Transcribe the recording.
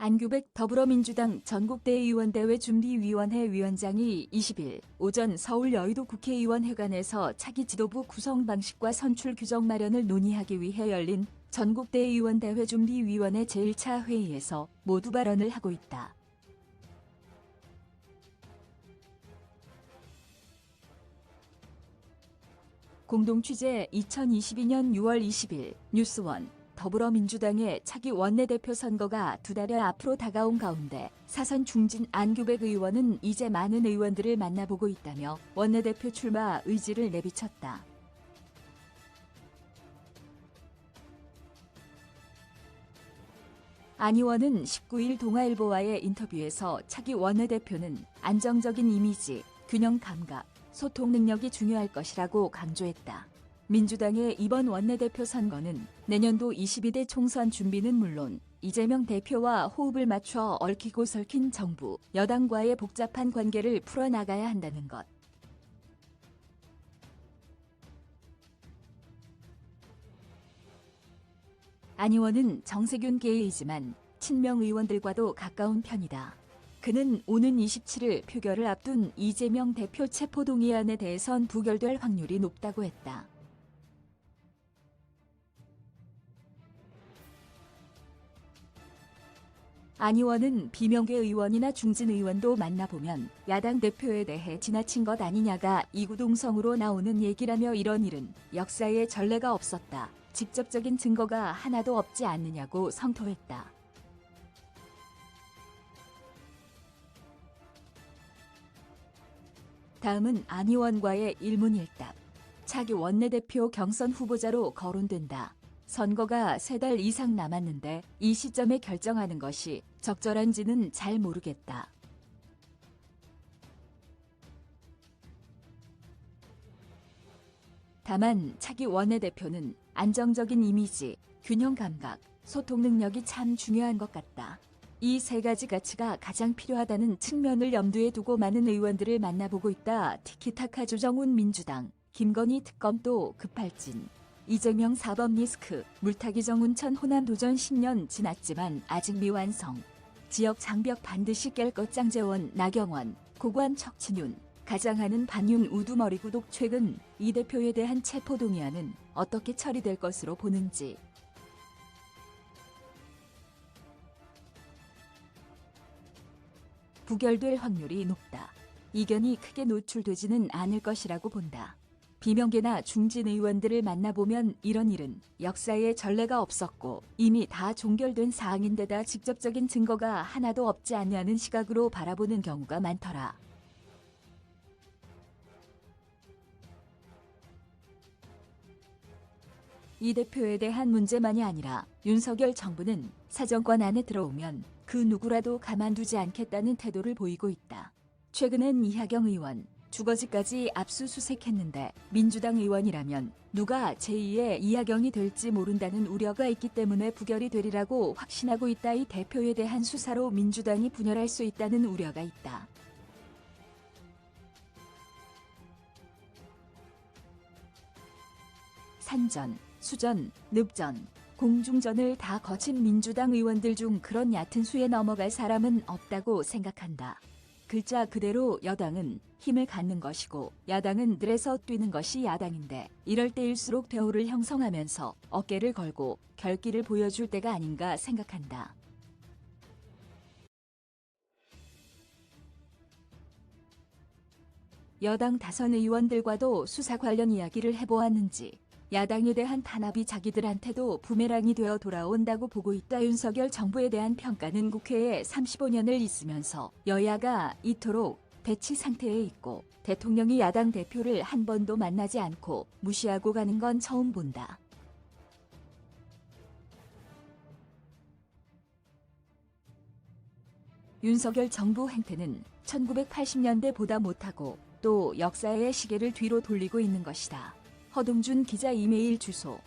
안규백 더불어민주당 전국대의원대회 준비위원회 위원장이 20일 오전 서울 여의도 국회의원회관에서 차기 지도부 구성 방식과 선출 규정 마련을 논의하기 위해 열린 전국대의원대회 준비위원회 제1차 회의에서 모두 발언을 하고 있다. 공동취재 2022년 6월 20일 뉴스원 더불어민주당의 차기 원내대표 선거가 두 달여 앞으로 다가온 가운데 사선 중진 안규백 의원은 이제 많은 의원들을 만나보고 있다며 원내대표 출마 의지를 내비쳤다. 안 의원은 19일 동아일보와의 인터뷰에서 차기 원내대표는 안정적인 이미지, 균형 감각, 소통 능력이 중요할 것이라고 강조했다. 민주당의 이번 원내대표 선거는 내년도 22대 총선 준비는 물론 이재명 대표와 호흡을 맞춰 얽히고 설킨 정부, 여당과의 복잡한 관계를 풀어나가야 한다는 것. 안 의원은 정세균 계이지만 친명 의원들과도 가까운 편이다. 그는 오는 27일 표결을 앞둔 이재명 대표 체포동의안에 대해선 부결될 확률이 높다고 했다. 안 의원은 비명계 의원이나 중진 의원도 만나보면 야당 대표에 대해 지나친 것 아니냐가 이구동성으로 나오는 얘기라며 이런 일은 역사에 전례가 없었다. 직접적인 증거가 하나도 없지 않느냐고 성토했다. 다음은 안 의원과의 일문일답. 차기 원내대표 경선 후보자로 거론된다. 선거가 3달 이상 남았는데 이 시점에 결정하는 것이 적절한지는 잘 모르겠다. 다만 차기 원내대표는 안정적인 이미지, 균형 감각, 소통 능력이 참 중요한 것 같다. 이 세 가지 가치가 가장 필요하다는 측면을 염두에 두고 많은 의원들을 만나보고 있다. 티키타카 조정훈 민주당, 김건희 특검 또 급발진. 이재명 사법 리스크, 물타기 정운천 호남 도전 10년 지났지만 아직 미완성. 지역 장벽 반드시 깰 것 장제원, 나경원, 고관 척친윤, 가장하는 반윤 우두머리 구독. 최근 이 대표에 대한 체포동의안은 어떻게 처리될 것으로 보는지. 부결될 확률이 높다. 이견이 크게 노출되지는 않을 것이라고 본다. 비명계나 중진 의원들을 만나보면 이런 일은 역사에 전례가 없었고 이미 다 종결된 사항인데다 직접적인 증거가 하나도 없지 않냐는 시각으로 바라보는 경우가 많더라. 이 대표에 대한 문제만이 아니라 윤석열 정부는 사정권 안에 들어오면 그 누구라도 가만두지 않겠다는 태도를 보이고 있다. 최근엔 이하경 의원, 주거지까지 압수수색했는데 민주당 의원이라면 누가 제2의 이하경이 될지 모른다는 우려가 있기 때문에 부결이 되리라고 확신하고 있다. 이 대표에 대한 수사로 민주당이 분열할 수 있다는 우려가 있다. 산전, 수전, 늪전, 공중전을 다 거친 민주당 의원들 중 그런 얕은 수에 넘어갈 사람은 없다고 생각한다. 글자 그대로 여당은 힘을 갖는 것이고 야당은 늘에서 뛰는 것이 야당인데 이럴 때일수록 대우를 형성하면서 어깨를 걸고 결기를 보여줄 때가 아닌가 생각한다. 여당 다선 의원들과도 수사 관련 이야기를 해보았는지 야당에 대한 탄압이 자기들한테도 부메랑이 되어 돌아온다고 보고 있다. 윤석열 정부에 대한 평가는 국회에 35년을 있으면서 여야가 이토록 대치 상태에 있고 대통령이 야당 대표를 한 번도 만나지 않고 무시하고 가는 건 처음 본다. 윤석열 정부 행태는 1980년대보다 못하고 또 역사의 시계를 뒤로 돌리고 있는 것이다. 허동준 기자 이메일 주소